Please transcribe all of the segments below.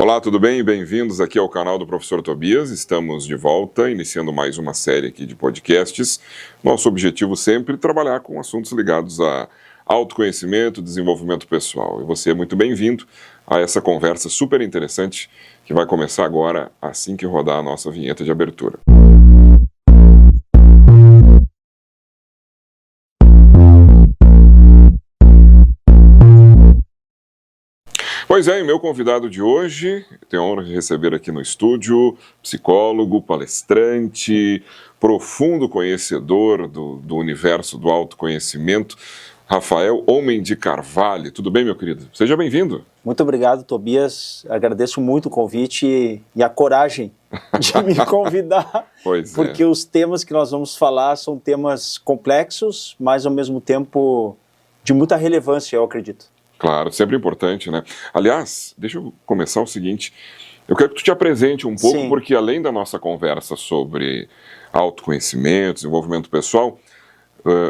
Olá, tudo bem? Bem-vindos aqui ao canal do Professor Tobias. Estamos de volta, iniciando mais uma série aqui de podcasts. Nosso objetivo sempre é trabalhar com assuntos ligados a autoconhecimento, desenvolvimento pessoal. E você é muito bem-vindo a essa conversa super interessante que vai começar agora, assim que rodar a nossa vinheta de abertura. Pois é, e meu convidado de hoje, tenho a honra de receber aqui no estúdio, psicólogo, palestrante, profundo conhecedor do universo do autoconhecimento, Rafael Homem de Carvalho. Tudo bem, meu querido? Seja bem-vindo. Muito obrigado, Tobias. Agradeço muito o convite e a coragem de me convidar, porque os temas que nós vamos falar são temas complexos, mas ao mesmo tempo de muita relevância, eu acredito. Claro, sempre importante, né? Aliás, deixa eu começar o seguinte, eu quero que tu te apresente um pouco, porque além da nossa conversa sobre autoconhecimento, desenvolvimento pessoal,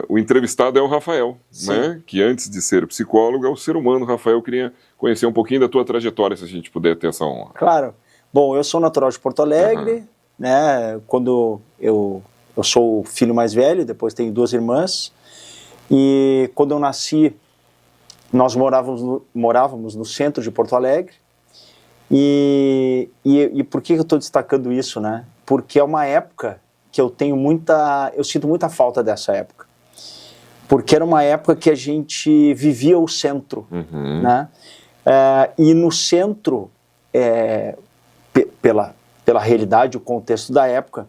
o entrevistado é o Rafael, né? Que antes de ser psicólogo é o ser humano. Rafael, eu queria conhecer um pouquinho da tua trajetória, se a gente puder ter essa honra. Claro. Bom, eu sou natural de Porto Alegre, né? Quando eu sou o filho mais velho, depois tenho duas irmãs, e quando eu nasci, nós morávamos no centro de Porto Alegre, e por que eu estou destacando isso, né? Porque é uma época que eu sinto muita falta dessa época, porque era uma época que a gente vivia o centro, né? E no centro, pela realidade, o contexto da época,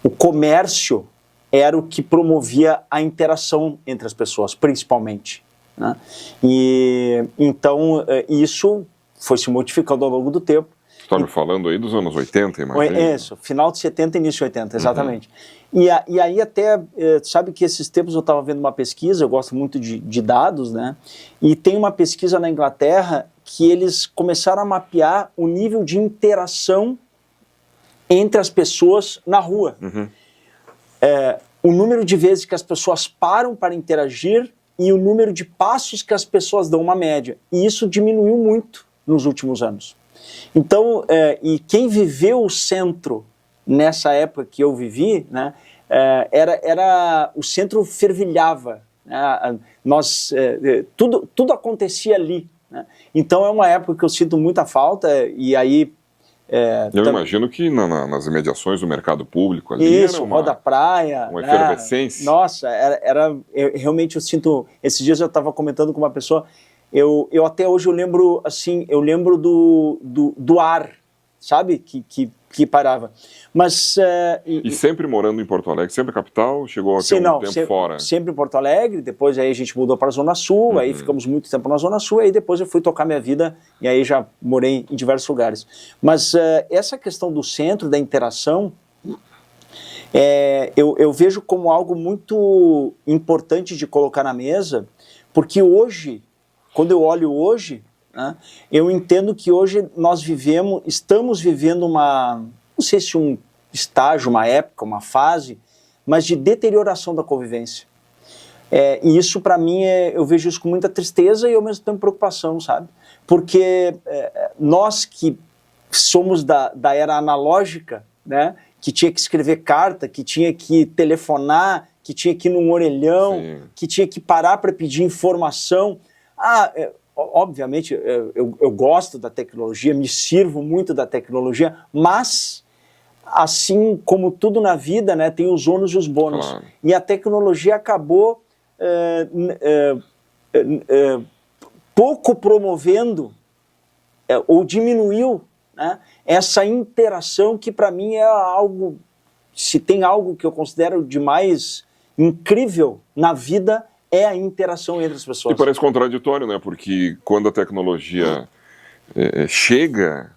o comércio era o que promovia a interação entre as pessoas, principalmente, né? E então isso foi se modificando ao longo do tempo. Está me falando aí dos anos 80, imagina? Isso, final de 70 início de 80, exatamente. E aí até, sabe que esses tempos eu estava vendo uma pesquisa, eu gosto muito de dados, né? E tem uma pesquisa na Inglaterra que eles começaram a mapear o nível de interação entre as pessoas na rua. O número de vezes que as pessoas param para interagir e o número de passos que as pessoas dão, uma média. E isso diminuiu muito nos últimos anos. Então, e quem viveu o centro nessa época que eu vivi, né, o centro fervilhava, né, tudo acontecia ali, né? Então é uma época que eu sinto muita falta, e aí... eu imagino que nas imediações do mercado público ali isso, Roda Praia, uma efervescência. Nossa, realmente eu sinto... Esses dias eu estava comentando com uma pessoa, eu até hoje eu lembro do ar, sabe, que parava. Mas... E sempre morando em Porto Alegre, sempre capital, chegou a ter tempo fora? Sempre em Porto Alegre, depois aí a gente mudou para a Zona Sul, aí ficamos muito tempo na Zona Sul, aí depois eu fui tocar minha vida, e aí já morei em diversos lugares. Mas essa questão do centro, da interação, eu vejo como algo muito importante de colocar na mesa, porque hoje, quando eu olho hoje, né, eu entendo que hoje estamos vivendo não sei se um estágio, uma época, uma fase, mas de deterioração da convivência. E isso para mim, eu vejo isso com muita tristeza e ao mesmo tempo preocupação, sabe? Porque nós que somos da era analógica, né, que tinha que escrever carta, que tinha que telefonar, que tinha que ir num orelhão, que tinha que parar para pedir informação. Obviamente, eu gosto da tecnologia, me sirvo muito da tecnologia, mas, assim como tudo na vida, né, tem os ônus e os bônus. Claro. E a tecnologia acabou pouco promovendo, ou diminuiu, né, essa interação que, para mim, é algo... Se tem algo que eu considero de mais incrível na vida, é a interação entre as pessoas. E parece contraditório, né? Porque quando a tecnologia chega,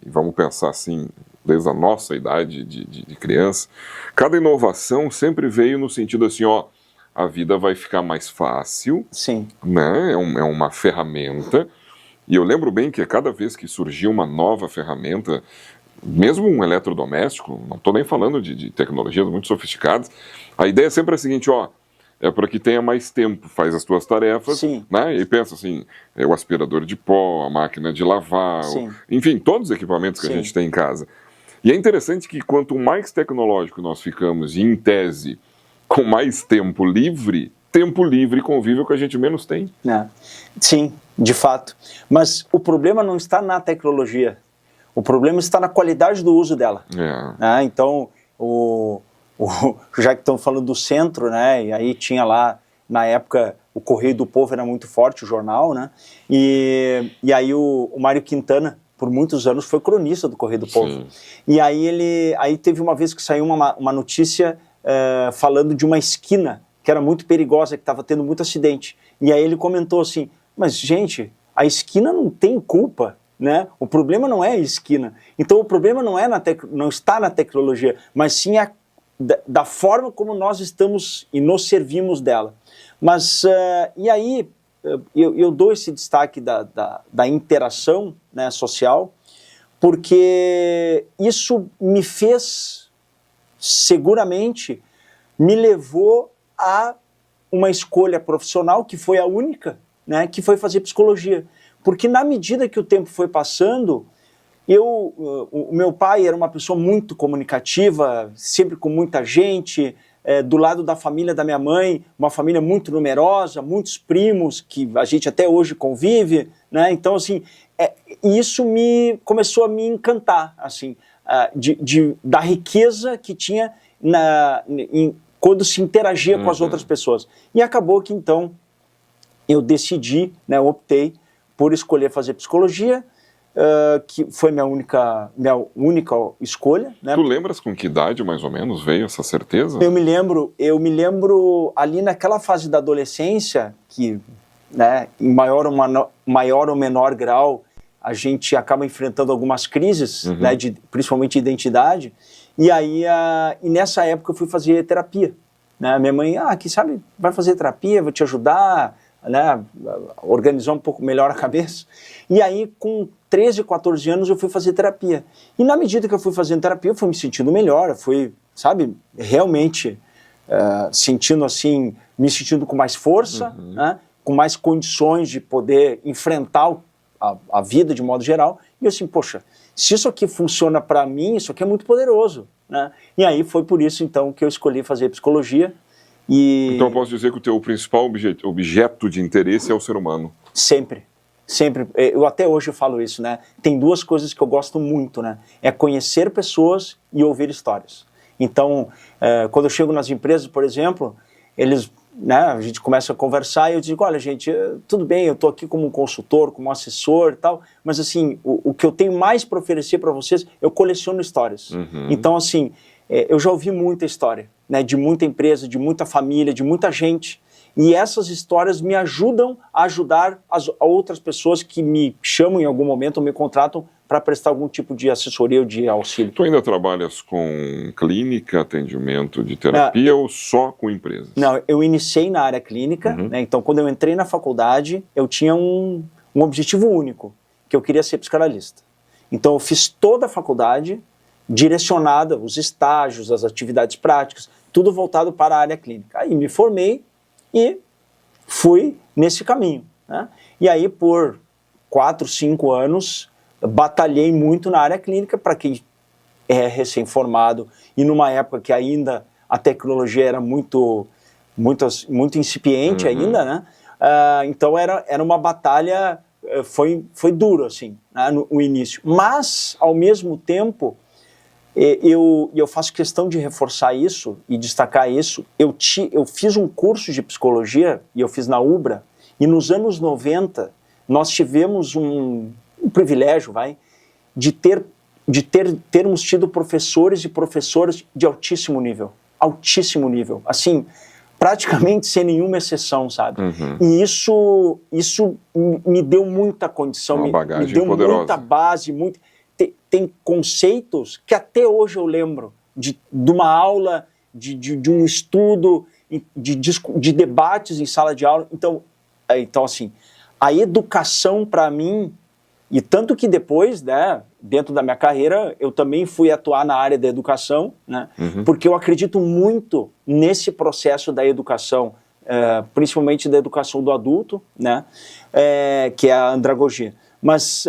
e vamos pensar assim, desde a nossa idade de criança, cada inovação sempre veio no sentido assim, a vida vai ficar mais fácil, né? É uma ferramenta, e eu lembro bem que cada vez que surgia uma nova ferramenta, mesmo um eletrodoméstico, não estou nem falando de tecnologias muito sofisticadas, a ideia é sempre a seguinte, é para que tenha mais tempo, faz as tuas tarefas, Sim. né? E pensa assim, o aspirador de pó, a máquina de lavar, enfim, todos os equipamentos que a gente tem em casa. E é interessante que quanto mais tecnológico nós ficamos, e em tese, com mais tempo livre convive o que a gente menos tem. Sim, de fato. Mas o problema não está na tecnologia. O problema está na qualidade do uso dela. Então, já que estão falando do centro, né, e aí tinha lá, na época, o Correio do Povo era muito forte, o jornal, né, e aí o Mário Quintana, por muitos anos, foi cronista do Correio do Povo. E aí teve uma vez que saiu uma notícia falando de uma esquina que era muito perigosa, que estava tendo muito acidente. E aí ele comentou assim, mas gente, a esquina não tem culpa, né? O problema não é a esquina. Então o problema não está na tecnologia, mas sim da forma como nós estamos e nos servimos dela. Mas, e aí, eu dou esse destaque da interação, né, social, porque isso me fez, seguramente, me levou a uma escolha profissional, que foi a única, né, que foi fazer psicologia. Porque na medida que o tempo foi passando, o meu pai era uma pessoa muito comunicativa, sempre com muita gente, do lado da família da minha mãe, uma família muito numerosa, muitos primos que a gente até hoje convive, né? Então, assim, isso começou a me encantar, assim, da riqueza que tinha quando se interagia com as outras pessoas. E acabou que, então, eu decidi, né, optei por escolher fazer psicologia, que foi minha única escolha. Né? Tu lembras com que idade, mais ou menos, veio essa certeza? Eu me lembro ali naquela fase da adolescência, que, né, em maior ou menor grau, a gente acaba enfrentando algumas crises, né, principalmente de identidade, e aí, e nessa época eu fui fazer terapia. Né? Minha mãe, quem sabe, vai fazer terapia, vou te ajudar, né, organizar um pouco melhor a cabeça. E aí, com 13, 14 anos, eu fui fazer terapia. E na medida que eu fui fazendo terapia, eu fui me sentindo melhor, eu fui, sabe, realmente sentindo assim, me sentindo com mais força, né, com mais condições de poder enfrentar a vida de modo geral. E eu assim, poxa, se isso aqui funciona para mim, isso aqui é muito poderoso. Né? E aí foi por isso, então, que eu escolhi fazer psicologia. Então eu posso dizer que o teu principal objeto de interesse é o ser humano. Sempre. Eu até hoje falo isso, né? Tem duas coisas que eu gosto muito, né? É conhecer pessoas e ouvir histórias. Então, quando eu chego nas empresas, por exemplo, né, a gente começa a conversar e eu digo, olha gente, tudo bem, eu estou aqui como um consultor, como um assessor e tal, mas assim, o que eu tenho mais para oferecer para vocês, eu coleciono histórias. Então, assim, eu já ouvi muita história, né, de muita empresa, de muita família, de muita gente, e essas histórias me ajudam a ajudar a outras pessoas que me chamam em algum momento ou me contratam para prestar algum tipo de assessoria ou de auxílio. Tu ainda trabalhas com clínica, atendimento de terapia ou só com empresas? Não, eu iniciei na área clínica, né, então quando eu entrei na faculdade, eu tinha um objetivo único, que eu queria ser psicanalista. Então eu fiz toda a faculdade direcionada, os estágios, as atividades práticas, tudo voltado para a área clínica. Aí me formei e fui nesse caminho. Né? E aí por 4, 5 anos, batalhei muito na área clínica para quem é recém-formado e numa época que ainda a tecnologia era muito incipiente ainda, né? Então era uma batalha, foi duro assim, né, no início. Mas, ao mesmo tempo, eu faço questão de reforçar isso e destacar isso. Eu fiz um curso de psicologia, e eu fiz na UBRA, e nos anos 90 nós tivemos um privilégio, de termos tido professores e professoras de altíssimo nível, assim, praticamente sem nenhuma exceção, sabe? E isso me deu muita condição, me deu poderosa. Muita base, tem conceitos que até hoje eu lembro de uma aula, de um estudo, de debates em sala de aula. Então assim, a educação para mim, e tanto que depois, né, dentro da minha carreira, eu também fui atuar na área da educação, né, porque eu acredito muito nesse processo da educação, principalmente da educação do adulto, né, que é a andragogia. Mas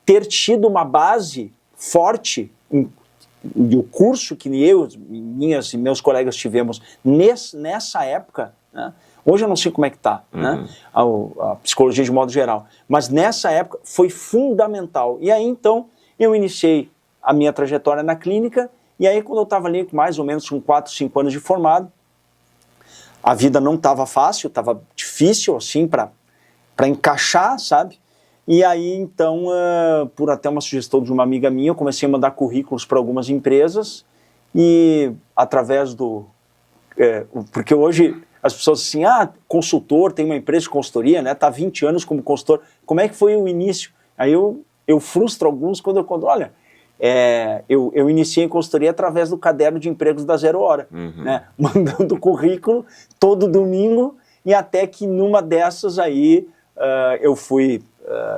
ter tido uma base forte e o curso que minhas e meus colegas tivemos nessa época, né, hoje eu não sei como é que está, né, a psicologia de modo geral, mas nessa época foi fundamental. E aí então eu iniciei a minha trajetória na clínica, e aí quando eu estava ali mais ou menos com 4, 5 anos de formado, a vida não estava fácil, estava difícil assim para encaixar, sabe? E aí então, por até uma sugestão de uma amiga minha, eu comecei a mandar currículos para algumas empresas, e através porque hoje as pessoas assim, consultor, tem uma empresa de consultoria, né, tá há 20 anos como consultor, como é que foi o início? Aí eu frustro alguns quando eu conto, olha, eu iniciei em consultoria através do caderno de empregos da 0 Hora, né, mandando currículo todo domingo, e até que numa dessas aí eu fui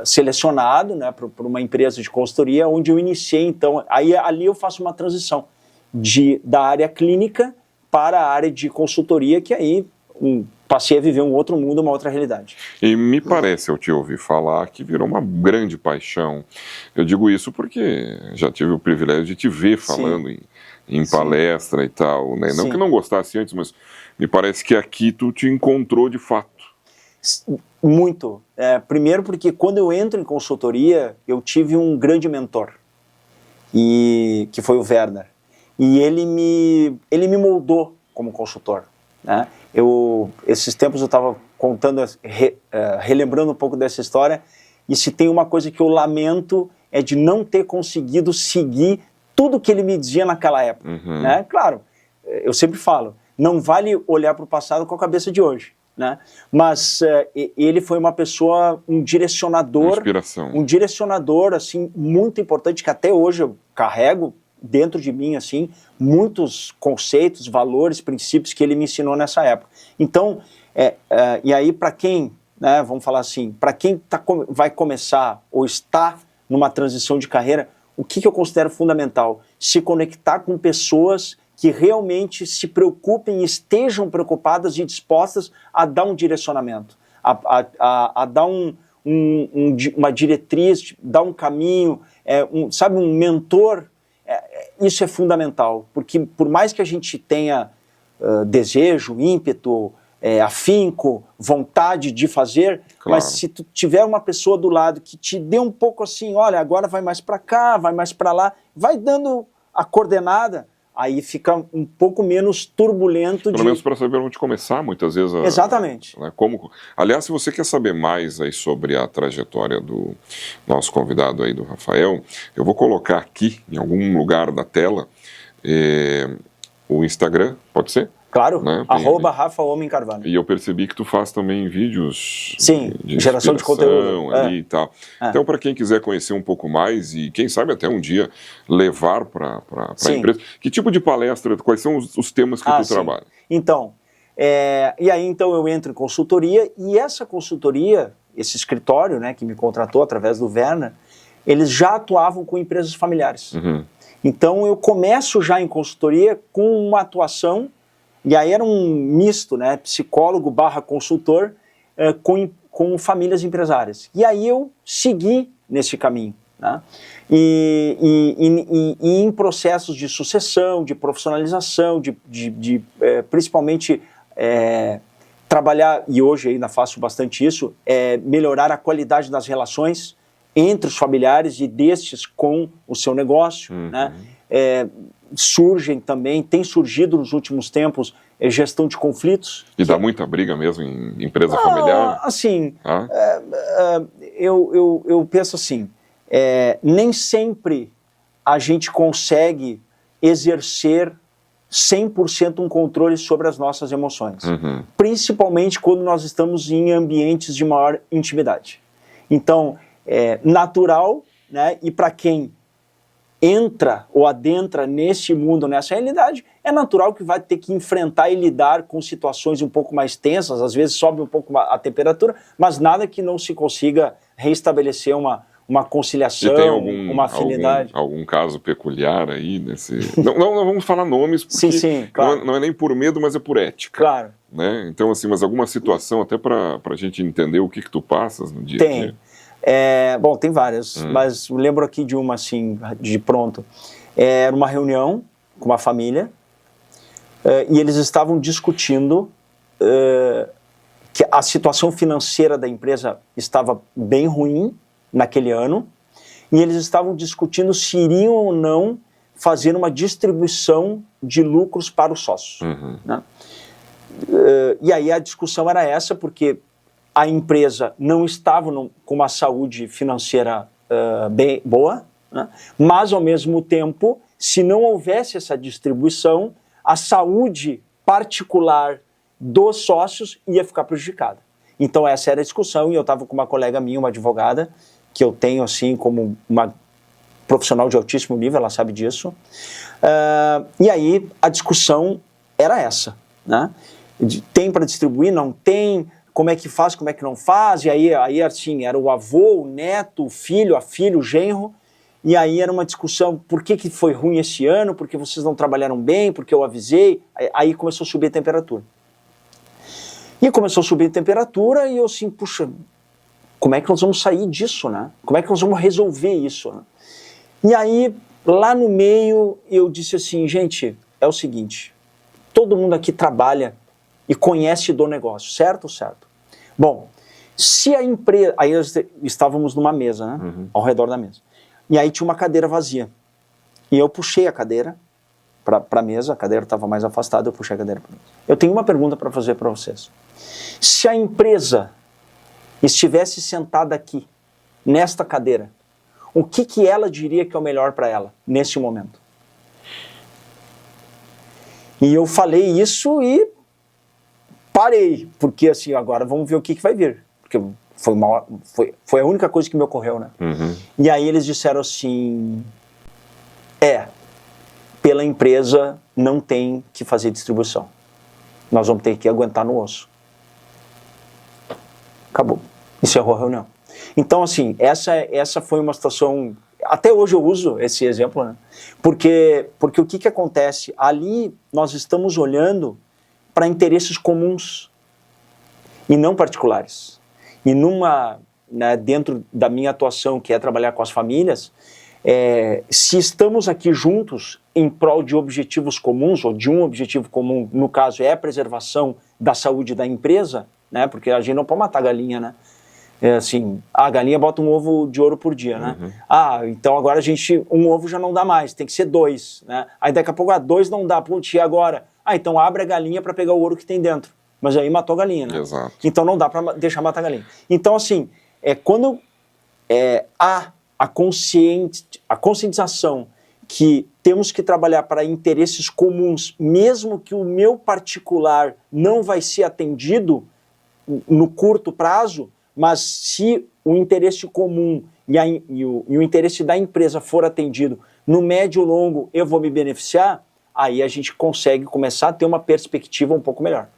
selecionado, né, por uma empresa de consultoria, onde eu iniciei então, ali eu faço uma transição da área clínica para a área de consultoria, que aí passei a viver um outro mundo, uma outra realidade. E me parece, eu te ouvi falar, que virou uma grande paixão. Eu digo isso porque já tive o privilégio de te ver falando em palestra e tal, né? Não que não gostasse antes, mas me parece que aqui tu te encontrou de fato. Muito. Primeiro porque quando eu entro em consultoria, eu tive um grande mentor, que foi o Werner. E ele me moldou como consultor, né? Esses tempos eu estava contando, relembrando um pouco dessa história, e se tem uma coisa que eu lamento é de não ter conseguido seguir tudo que ele me dizia naquela época, né? Claro, eu sempre falo, não vale olhar para o passado com a cabeça de hoje, né? Mas ele foi uma pessoa, um direcionador, inspiração. Um direcionador assim muito importante, que até hoje eu carrego dentro de mim assim muitos conceitos, valores, princípios que ele me ensinou nessa época. Então, e aí para quem, né, vamos falar assim, para quem vai começar ou está numa transição de carreira, o que eu considero fundamental? Se conectar com pessoas que realmente se preocupem, estejam preocupadas e dispostas a dar um direcionamento, a dar uma diretriz, dar um caminho, sabe, um mentor. Isso é fundamental, porque por mais que a gente tenha desejo, ímpeto, afinco, vontade de fazer, claro, mas se tu tiver uma pessoa do lado que te dê um pouco assim, olha, agora vai mais para cá, vai mais para lá, vai dando a coordenada, aí fica um pouco menos turbulento. Pelo menos para saber onde começar, muitas vezes. Exatamente. Né, aliás, se você quer saber mais aí sobre a trajetória do nosso convidado aí, do Rafael, eu vou colocar aqui, em algum lugar da tela, o Instagram, pode ser? Claro, né? @Rafa Homem Carvalho. E eu percebi que tu faz também vídeos de geração de conteúdo ali e tal. Então, para quem quiser conhecer um pouco mais e quem sabe até um dia levar para a empresa, que tipo de palestra, quais são os temas que tu trabalha? Então, e aí então eu entro em consultoria, e essa consultoria, esse escritório, né, que me contratou através do Werner, eles já atuavam com empresas familiares. Então eu começo já em consultoria com uma atuação. E aí era um misto, né, psicólogo / consultor com famílias empresárias. E aí eu segui nesse caminho, né? E em processos de sucessão, de profissionalização, principalmente trabalhar, e hoje ainda faço bastante isso, melhorar a qualidade das relações entre os familiares e destes com o seu negócio, né? Tem surgido nos últimos tempos gestão de conflitos. E dá muita briga mesmo em empresa familiar? Assim, eu penso assim, nem sempre a gente consegue exercer 100% um controle sobre as nossas emoções, principalmente quando nós estamos em ambientes de maior intimidade. Então, é natural, né, e para quem entra ou adentra nesse mundo, nessa realidade, é natural que vai ter que enfrentar e lidar com situações um pouco mais tensas, às vezes sobe um pouco a temperatura, mas nada que não se consiga reestabelecer uma conciliação, e tem uma afinidade. algum caso peculiar aí nesse... não vamos falar nomes, porque sim, claro. não é nem por medo, mas é por ética. Claro. Né? Então, assim, mas alguma situação até para a gente entender o que tu passas no dia a dia? Bom, tem várias, mas eu lembro aqui de uma, assim, de pronto. Era uma reunião com uma família e eles estavam discutindo que a situação financeira da empresa estava bem ruim naquele ano e eles estavam discutindo se iriam ou não fazer uma distribuição de lucros para os sócios. Né? E aí a discussão era essa, porque a empresa não estava com uma saúde financeira bem boa, né? Mas, ao mesmo tempo, se não houvesse essa distribuição, a saúde particular dos sócios ia ficar prejudicada. Então, essa era a discussão, e eu estava com uma colega minha, uma advogada, que eu tenho assim como uma profissional de altíssimo nível, ela sabe disso. E aí a discussão era essa, né? Tem para distribuir, não tem... Como é que faz, como é que não faz, e aí assim, era o avô, o neto, o filho, a filha, o genro, e aí era uma discussão, por que foi ruim esse ano, porque vocês não trabalharam bem, porque eu avisei, aí começou a subir a temperatura. E começou a subir a temperatura e eu assim, puxa, como é que nós vamos sair disso, né? Como é que nós vamos resolver isso, né? E aí, lá no meio, eu disse assim, gente, é o seguinte, todo mundo aqui trabalha e conhece do negócio, certo? Certo. Bom, se a empresa... Aí nós estávamos numa mesa, né? Ao redor da mesa. E aí tinha uma cadeira vazia. E eu puxei a cadeira para a mesa, a cadeira estava mais afastada, eu puxei a cadeira para a mesa. Eu tenho uma pergunta para fazer para vocês. Se a empresa estivesse sentada aqui, nesta cadeira, o que ela diria que é o melhor para ela, nesse momento? E eu falei isso e parei, porque assim, agora vamos ver o que vai vir. Porque foi a única coisa que me ocorreu, né? E aí eles disseram assim, pela empresa não tem que fazer distribuição. Nós vamos ter que aguentar no osso. Acabou. Encerrou a reunião. Então, assim, essa foi uma situação... Até hoje eu uso esse exemplo, né? Porque o que acontece? Ali nós estamos olhando para interesses comuns e não particulares. E dentro da minha atuação, que é trabalhar com as famílias, se estamos aqui juntos em prol de objetivos comuns, ou de um objetivo comum, no caso é a preservação da saúde da empresa, né? Porque a gente não pode matar a galinha, né? Assim, a galinha bota um ovo de ouro por dia, né? Então agora um ovo já não dá mais, tem que ser 2, né? Aí daqui a pouco, 2 não dá, putz, e agora? Então abre a galinha para pegar o ouro que tem dentro. Mas aí matou a galinha, né? Exato. Então não dá para deixar matar a galinha. Então assim, quando há a conscientização que temos que trabalhar para interesses comuns, mesmo que o meu particular não vai ser atendido no curto prazo, mas se o interesse comum e o interesse da empresa for atendido no médio e longo, eu vou me beneficiar, aí a gente consegue começar a ter uma perspectiva um pouco melhor.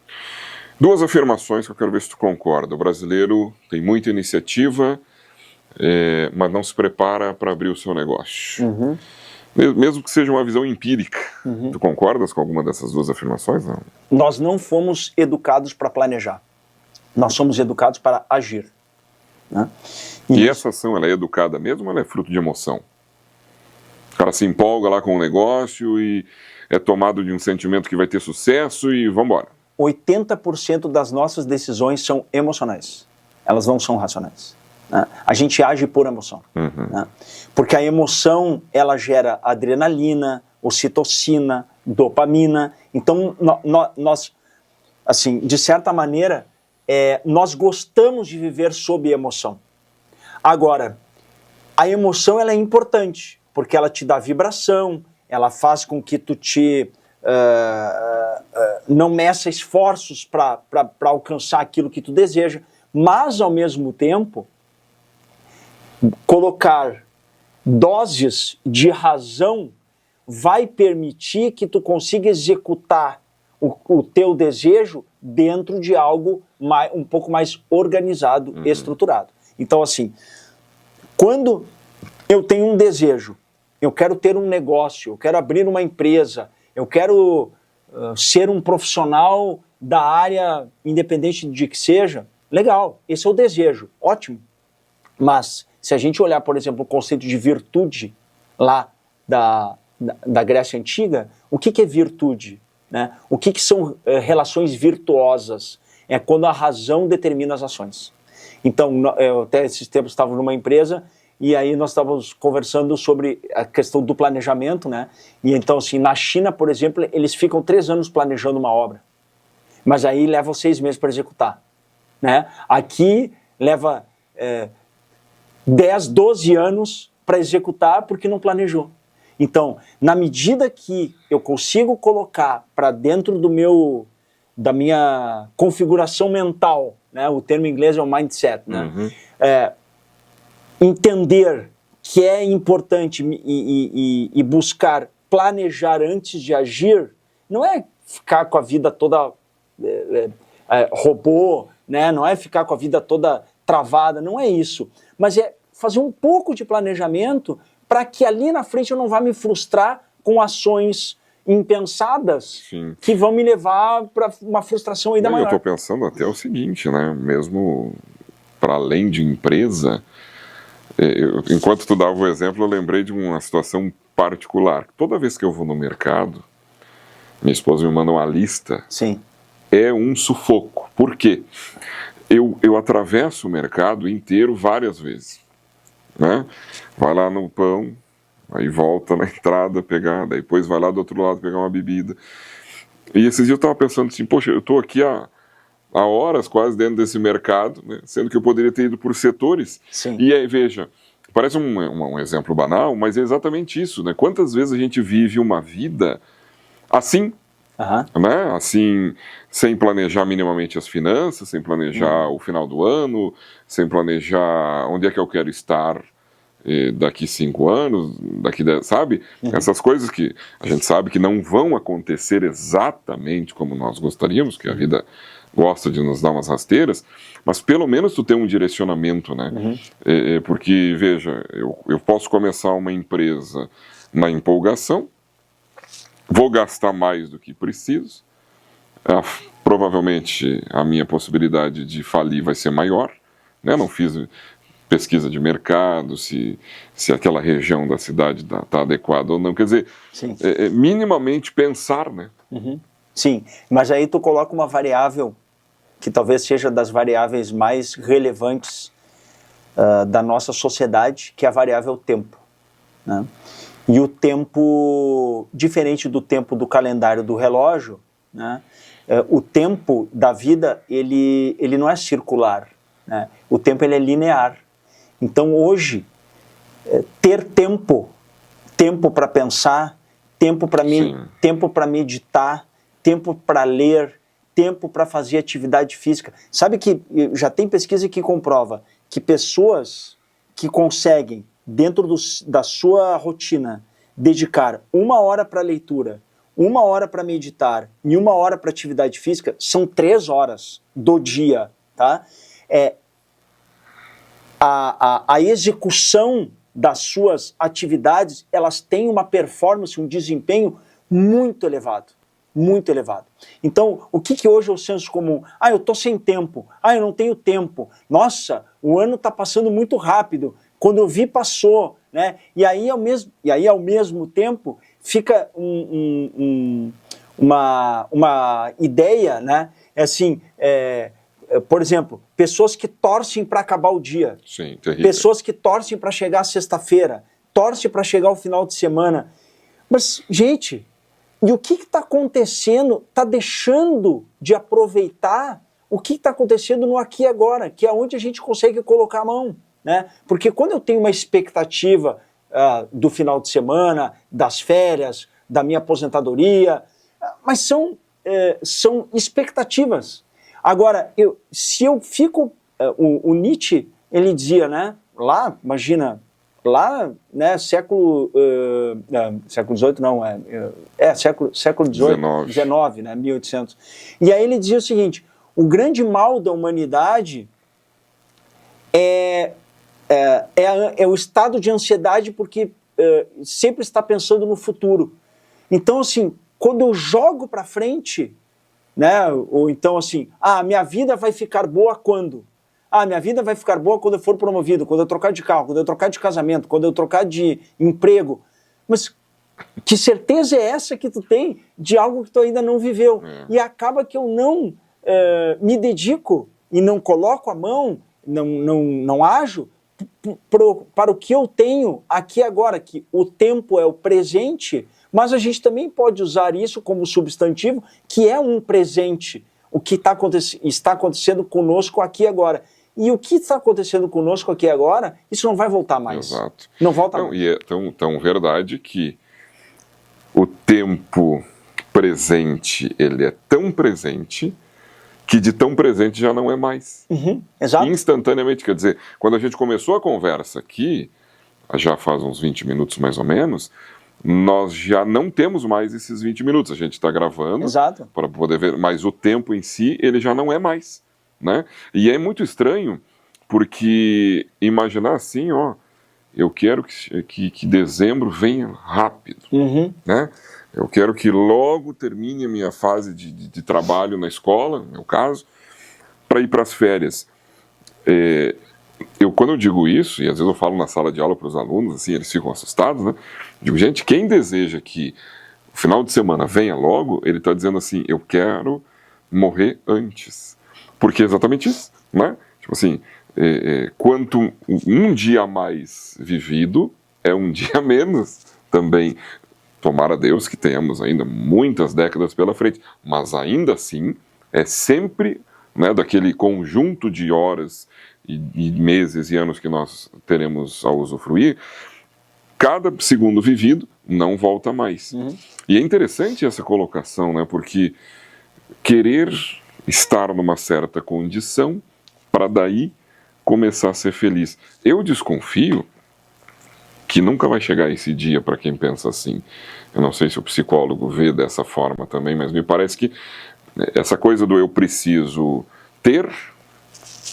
2 afirmações que eu quero ver se tu concorda. O brasileiro tem muita iniciativa, mas não se prepara para abrir o seu negócio. Mesmo que seja uma visão empírica. Tu concordas com alguma dessas 2 afirmações? Não? Nós não fomos educados para planejar. Nós somos educados para agir. Né? E essa ação, ela é educada mesmo ou ela é fruto de emoção? O cara se empolga lá com o negócio e é tomado de um sentimento que vai ter sucesso e vamos embora. 80% das nossas decisões são emocionais. Elas não são racionais. Né? A gente age por emoção. Né? Porque a emoção, ela gera adrenalina, ocitocina, dopamina. Então, nós, assim, de certa maneira, nós gostamos de viver sob emoção. Agora, a emoção ela é importante, porque ela te dá vibração, ela faz com que tu não meça esforços para alcançar aquilo que tu deseja, mas, ao mesmo tempo, colocar doses de razão vai permitir que tu consiga executar o teu desejo dentro de algo um pouco mais organizado, estruturado. Então, assim, Quando eu tenho um desejo, eu quero ter um negócio, eu quero abrir uma empresa, eu quero ser um profissional da área, independente de que seja, legal, esse é o desejo, ótimo. Mas se a gente olhar, por exemplo, o conceito de virtude lá da Grécia Antiga, o que é virtude? Né? O que são relações virtuosas? É quando a razão determina as ações. Então, eu até esses tempos estava numa empresa e aí nós estávamos conversando sobre a questão do planejamento, né? E então, assim, na China, por exemplo, eles ficam 3 anos planejando uma obra, mas aí levam 6 meses para executar, né? Aqui leva 10, 12 anos para executar porque não planejou. Então, na medida que eu consigo colocar para dentro da minha configuração mental, né? O termo em inglês é o mindset, né? Entender que é importante e buscar planejar antes de agir, não é ficar com a vida toda robô, né? Não é ficar com a vida toda travada, não é isso. Mas é fazer um pouco de planejamento para que ali na frente eu não vá me frustrar com ações impensadas. Sim. Que vão me levar para uma frustração ainda maior. Eu estou pensando até o seguinte, né? Mesmo para além de empresa, enquanto tu dava o exemplo, eu lembrei de uma situação particular. Toda vez que eu vou no mercado, minha esposa me manda uma lista. Sim. É um sufoco. Por quê? Eu atravesso o mercado inteiro várias vezes, né? Vai lá no pão, aí volta na entrada pegar, depois vai lá do outro lado pegar uma bebida. E esses dias eu estava pensando assim, poxa, eu estou aqui há horas quase dentro desse mercado, né? Sendo que eu poderia ter ido por setores. Sim. E aí, veja, parece um exemplo banal, mas é exatamente isso, né? Quantas vezes a gente vive uma vida assim, né? Assim, sem planejar minimamente as finanças, sem planejar o final do ano, sem planejar onde é que eu quero estar daqui 5 anos, daqui 10, sabe? Essas coisas que a gente sabe que não vão acontecer exatamente como nós gostaríamos, que a vida gosta de nos dar umas rasteiras, mas pelo menos tu tem um direcionamento, né? Porque, veja, eu posso começar uma empresa na empolgação, vou gastar mais do que preciso, provavelmente a minha possibilidade de falir vai ser maior, né? Não fiz pesquisa de mercado, se aquela região da cidade está adequada ou não, quer dizer, minimamente pensar, né? Sim, mas aí tu coloca uma variável que talvez seja das variáveis mais relevantes da nossa sociedade, que é a variável tempo, né? E o tempo, diferente do tempo do calendário do relógio, né? O tempo da vida, ele não é circular, né? O tempo ele é linear. Então hoje, ter tempo para pensar, tempo para meditar, tempo para ler, tempo para fazer atividade física. Sabe que já tem pesquisa que comprova que pessoas que conseguem, dentro da sua rotina, dedicar 1 hora para leitura, 1 hora para meditar e 1 hora para atividade física, são 3 horas do dia, tá? A execução das suas atividades, elas têm uma performance, um desempenho muito elevado. Muito elevado. Então, o que hoje é o senso comum? Eu estou sem tempo. Eu não tenho tempo. Nossa, o ano está passando muito rápido. Quando eu vi, passou. Né? E aí, ao mesmo tempo, fica uma ideia, né? Por exemplo, pessoas que torcem para acabar o dia. Sim, terrível. Pessoas que torcem para chegar sexta-feira, torcem para chegar o final de semana. Mas, gente, e o que está acontecendo? Está deixando de aproveitar o que está acontecendo no aqui e agora, que é onde a gente consegue colocar a mão, né? Porque quando eu tenho uma expectativa do final de semana, das férias, da minha aposentadoria, mas são expectativas. Agora, se eu fico... o Nietzsche, ele dizia, né? Lá, imagina... Lá, né, século XVIII não, século XIX, né, 1800. E aí ele dizia o seguinte, o grande mal da humanidade é é o estado de ansiedade porque sempre está pensando no futuro. Então, assim, quando eu jogo para frente, né, ou então assim, minha vida vai ficar boa quando? Minha vida vai ficar boa quando eu for promovido, quando eu trocar de carro, quando eu trocar de casamento, quando eu trocar de emprego. Mas que certeza é essa que tu tem de algo que tu ainda não viveu? E acaba que eu não me dedico e não coloco a mão, não ajo para o que eu tenho aqui agora, que o tempo é o presente, mas a gente também pode usar isso como substantivo, que é um presente, o que está acontecendo conosco aqui agora. E o que está acontecendo conosco aqui agora, isso não vai voltar mais. Exato. Não volta mais. E é tão verdade que o tempo presente, ele é tão presente que de tão presente já não é mais. Exato. Instantaneamente, quer dizer, quando a gente começou a conversa aqui, já faz uns 20 minutos mais ou menos, nós já não temos mais esses 20 minutos. A gente está gravando para poder ver, mas o tempo em si, ele já não é mais, né? E é muito estranho, porque imaginar assim, eu quero que dezembro venha rápido, né? Eu quero que logo termine a minha fase de trabalho na escola, no meu caso, para ir para as férias. Quando eu digo isso, e às vezes eu falo na sala de aula para os alunos, assim, eles ficam assustados, né? Digo, gente, quem deseja que o final de semana venha logo, ele está dizendo assim, eu quero morrer antes. Porque é exatamente isso, né? Tipo assim, quanto um dia a mais vivido, é um dia menos também. Tomara Deus que tenhamos ainda muitas décadas pela frente, mas ainda assim é sempre, né, daquele conjunto de horas e meses e anos que nós teremos a usufruir, cada segundo vivido não volta mais. E é interessante essa colocação, né, porque querer estar numa certa condição para daí começar a ser feliz. Eu desconfio que nunca vai chegar esse dia para quem pensa assim. Eu não sei se o psicólogo vê dessa forma também, mas me parece que essa coisa do eu preciso ter,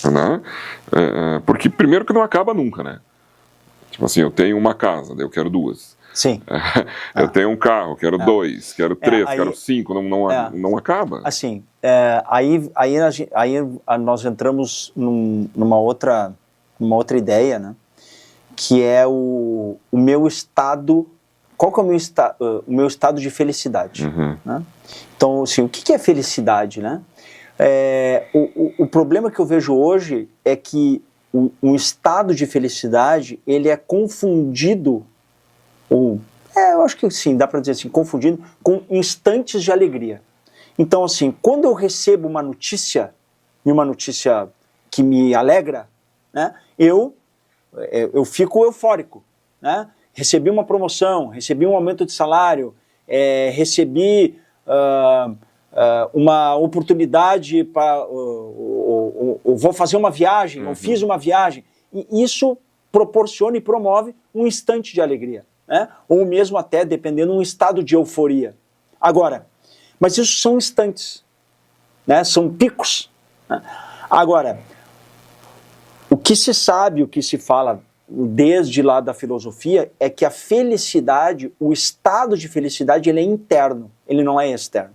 né? Porque primeiro que não acaba nunca, né? Tipo assim, eu tenho uma casa, daí eu quero duas. Sim. Eu tenho um carro, quero dois, quero três, quero cinco, não acaba. Assim, aí nós entramos numa outra ideia, né? Que é o meu estado. Qual que é o meu estado de felicidade? Né? Então, assim, o que é felicidade, né? O problema que eu vejo hoje é que um estado de felicidade, ele é confundido, eu acho que sim, dá para dizer assim, confundido com instantes de alegria. Então, assim, quando eu recebo uma notícia, e uma notícia que me alegra, né, eu fico eufórico, né? Recebi uma promoção, recebi um aumento de salário, recebi uma oportunidade para... vou fazer uma viagem, ou fiz uma viagem. E isso proporciona e promove um instante de alegria, né? Ou mesmo até, dependendo, um estado de euforia. Agora, mas isso são instantes, né? São picos, né? Agora, o que se sabe, o que se fala desde lá da filosofia é que a felicidade, o estado de felicidade, ele é interno, ele não é externo.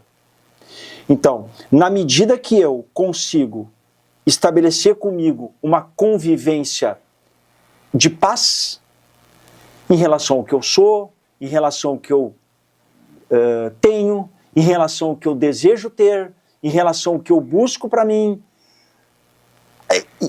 Então, na medida que eu consigo estabelecer comigo uma convivência de paz em relação ao que eu sou, em relação ao que eu tenho, em relação ao que eu desejo ter, em relação ao que eu busco para mim.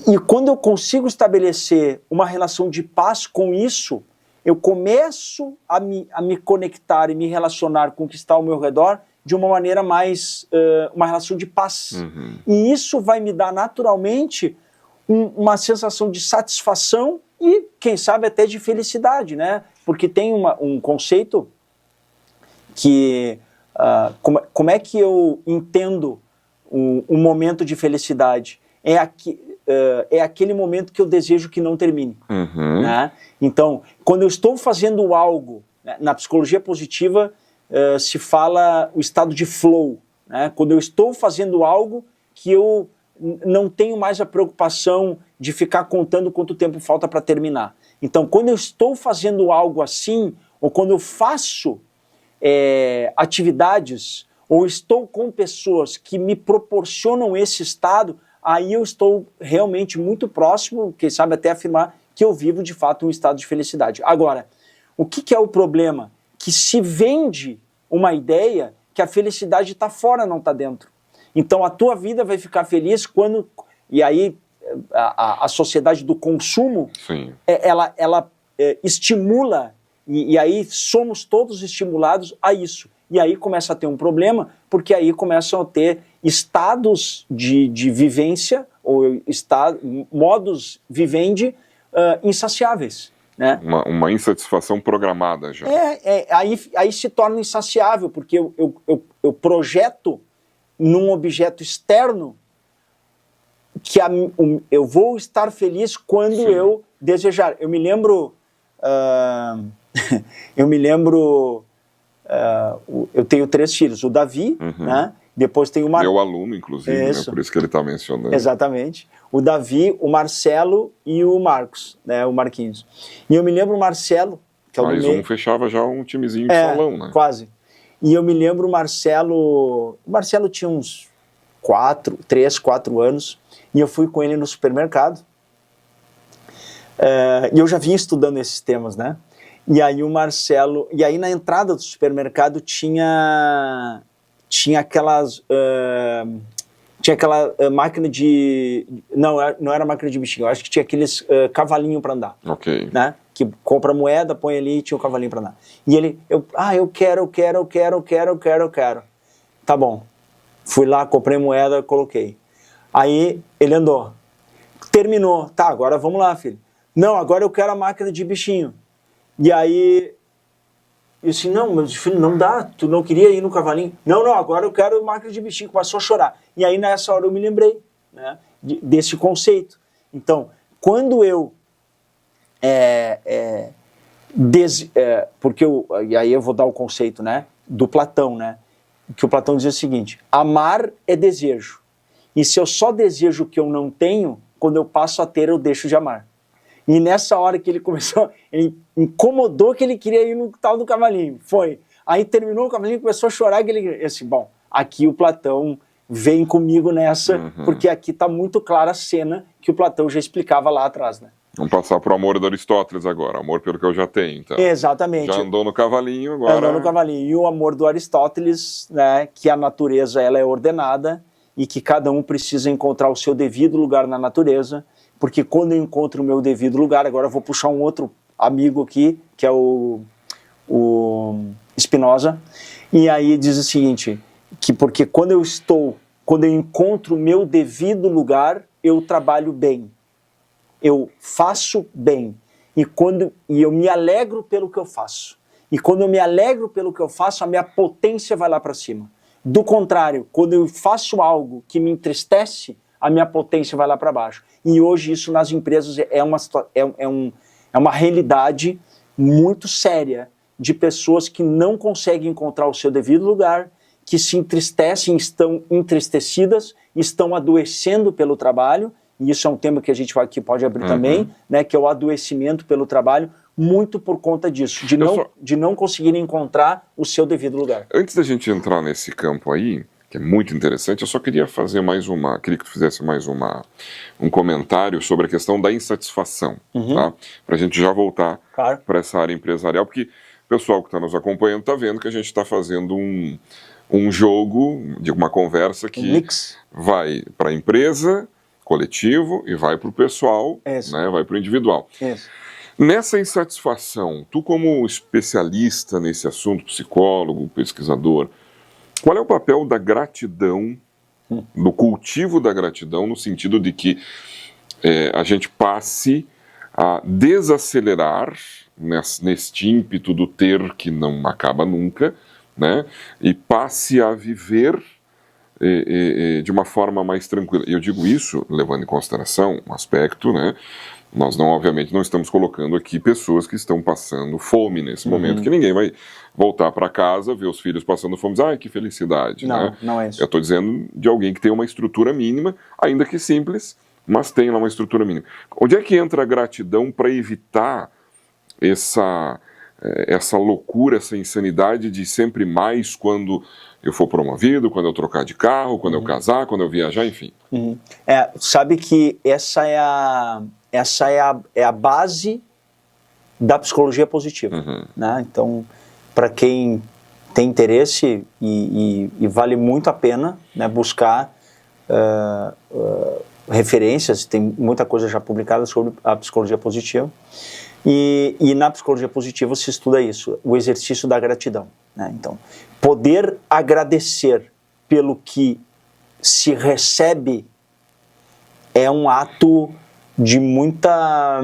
E quando eu consigo estabelecer uma relação de paz com isso, eu começo a me conectar e me relacionar com o que está ao meu redor de uma maneira mais, uma relação de paz. E isso vai me dar naturalmente uma sensação de satisfação e, quem sabe, até de felicidade, né? Porque tem um conceito que, como é que eu entendo um momento de felicidade? É aquele momento que eu desejo que não termine. Né? Então, quando eu estou fazendo algo, né, na psicologia positiva se fala o estado de flow, né? Quando eu estou fazendo algo que eu não tenho mais a preocupação de ficar contando quanto tempo falta para terminar. Então, quando eu estou fazendo algo assim, ou quando eu faço atividades, ou estou com pessoas que me proporcionam esse estado, aí eu estou realmente muito próximo, quem sabe até afirmar que eu vivo de fato um estado de felicidade. Agora, o que é o problema? Que se vende uma ideia que a felicidade está fora, não está dentro. Então a tua vida vai ficar feliz quando... E aí a sociedade do consumo, Sim. ela estimula, e aí somos todos estimulados a isso. E aí começa a ter um problema, porque aí começam a ter estados de vivência, ou modos vivendi insaciáveis. Né? Uma insatisfação programada já. Aí se torna insaciável, porque eu projeto num objeto externo que eu vou estar feliz quando Sim. eu desejar. Eu me lembro... eu tenho 3 filhos. O Davi, né? Depois tem o Meu aluno, inclusive, né? Por isso que ele está mencionando. Exatamente. O Davi, o Marcelo e o Marcos, né? O Marquinhos. E eu me lembro o Marcelo, que é o mais um fechava já um timezinho de salão, né? Quase. E eu me lembro o Marcelo tinha uns 3, 4 anos, e eu fui com ele no supermercado. E eu já vinha estudando esses temas, né? E aí o Marcelo... E aí na entrada do supermercado tinha aquelas... tinha aquela máquina de... Não era máquina de bichinho. Eu acho que tinha aqueles cavalinho para andar. Ok. Né? Que compra moeda, põe ali e tinha o cavalinho para andar. E ele... eu quero. Tá bom. Fui lá, comprei moeda, coloquei. Aí ele andou. Terminou. Tá, agora vamos lá, filho. Não, agora eu quero a máquina de bichinho. E aí, eu disse, não, meu filho, não dá, tu não queria ir no cavalinho? Não, agora eu quero máquina de bichinho, começou a chorar. E aí nessa hora eu me lembrei, né, desse conceito. Então, quando eu, e aí eu vou dar o conceito, né, do Platão, né, que o Platão dizia o seguinte, amar é desejo, e se eu só desejo o que eu não tenho, quando eu passo a ter, eu deixo de amar. E nessa hora que ele começou, ele incomodou que ele queria ir no tal do cavalinho. Foi. Aí terminou o cavalinho, começou a chorar. Que ele disse, bom, aqui o Platão vem comigo nessa, porque aqui está muito clara a cena que o Platão já explicava lá atrás, né? Vamos passar para o amor do Aristóteles agora, amor pelo que eu já tenho, então. Exatamente. Já andou no cavalinho, agora... Andou no cavalinho. E o amor do Aristóteles, né, que a natureza ela é ordenada e que cada um precisa encontrar o seu devido lugar na natureza, porque quando eu encontro o meu devido lugar, agora eu vou puxar um outro amigo aqui, que é o Spinoza, e aí diz o seguinte, que porque quando eu encontro o meu devido lugar, eu trabalho bem, eu faço bem, e eu me alegro pelo que eu faço. E quando eu me alegro pelo que eu faço, a minha potência vai lá para cima. Do contrário, quando eu faço algo que me entristece, a minha potência vai lá para baixo. E hoje isso nas empresas é uma realidade muito séria de pessoas que não conseguem encontrar o seu devido lugar, que se entristecem, estão entristecidas, estão adoecendo pelo trabalho, e isso é um tema que a gente aqui pode abrir também, né, que é o adoecimento pelo trabalho, muito por conta disso, de não conseguirem encontrar o seu devido lugar. Antes da gente entrar nesse campo aí, que é muito interessante, eu só queria fazer queria que tu fizesse um comentário sobre a questão da insatisfação, tá? Para a gente já voltar para essa área empresarial, porque o pessoal que está nos acompanhando está vendo que a gente está fazendo um jogo, de uma conversa que vai para a empresa, coletivo, e vai para o pessoal, né? Vai para o individual. Nessa insatisfação, tu como especialista nesse assunto, psicólogo, pesquisador, qual é o papel da gratidão, do cultivo da gratidão, no sentido de que a gente passe a desacelerar neste ímpeto do ter que não acaba nunca, né? E passe a viver de uma forma mais tranquila. E eu digo isso levando em consideração um aspecto, né, Nós não, obviamente, não estamos colocando aqui pessoas que estão passando fome nesse momento, que ninguém vai voltar para casa, ver os filhos passando fome e dizer, ai, que felicidade. Não, né? não é isso. Eu estou dizendo de alguém que tem uma estrutura mínima, ainda que simples, mas tem lá uma estrutura mínima. Onde é que entra a gratidão para evitar essa loucura, essa insanidade de sempre mais quando eu for promovido, quando eu trocar de carro, quando eu casar, quando eu viajar, enfim? Sabe que essa é a base da psicologia positiva. Né? Então, para quem tem interesse e vale muito a pena, né, buscar referências, tem muita coisa já publicada sobre a psicologia positiva. E na psicologia positiva se estuda isso, o exercício da gratidão. Né? Então, poder agradecer pelo que se recebe é um ato de muita...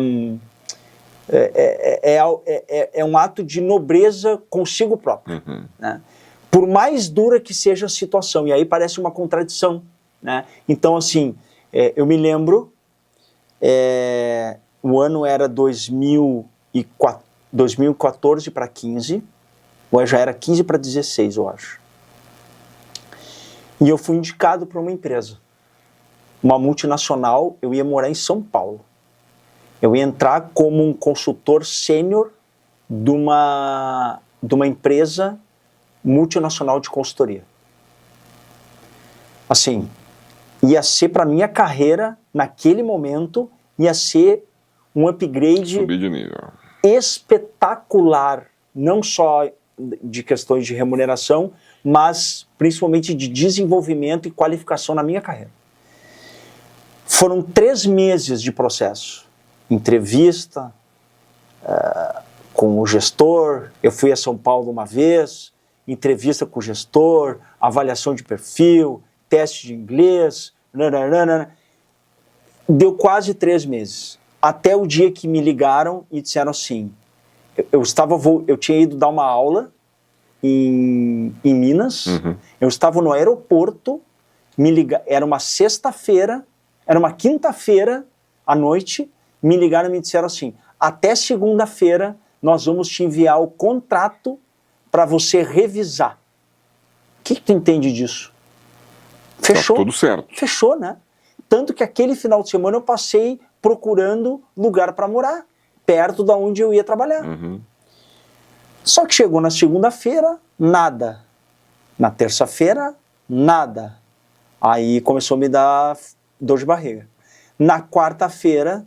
É um ato de nobreza consigo próprio. Né? Por mais dura que seja a situação, e aí parece uma contradição. Né? Então, assim, eu me lembro... o ano era 2014 para 15, ou já era 15 para 16, eu acho. E eu fui indicado para uma empresa, uma multinacional. Eu ia morar em São Paulo. Eu ia entrar como um consultor sênior de uma empresa multinacional de consultoria. Assim, ia ser para minha carreira, naquele momento, ia ser um upgrade Subir de nível. Espetacular, não só de questões de remuneração, mas principalmente de desenvolvimento e qualificação na minha carreira. Foram 3 meses de processo, entrevista com o gestor, eu fui a São Paulo uma vez, entrevista com o gestor, avaliação de perfil, teste de inglês, deu quase 3 meses. Até o dia que me ligaram e disseram assim, eu tinha ido dar uma aula em Minas, eu estava no aeroporto, era uma sexta-feira, era uma quinta-feira à noite, me ligaram e me disseram assim, até segunda-feira nós vamos te enviar o contrato para você revisar. O que tu entende disso? Fechou. Tá tudo certo. Fechou, né? Tanto que aquele final de semana eu passei procurando lugar para morar, perto da onde eu ia trabalhar. Só que chegou na segunda-feira, nada. Na terça-feira, nada. Aí começou a me dar dor de barriga. Na quarta-feira,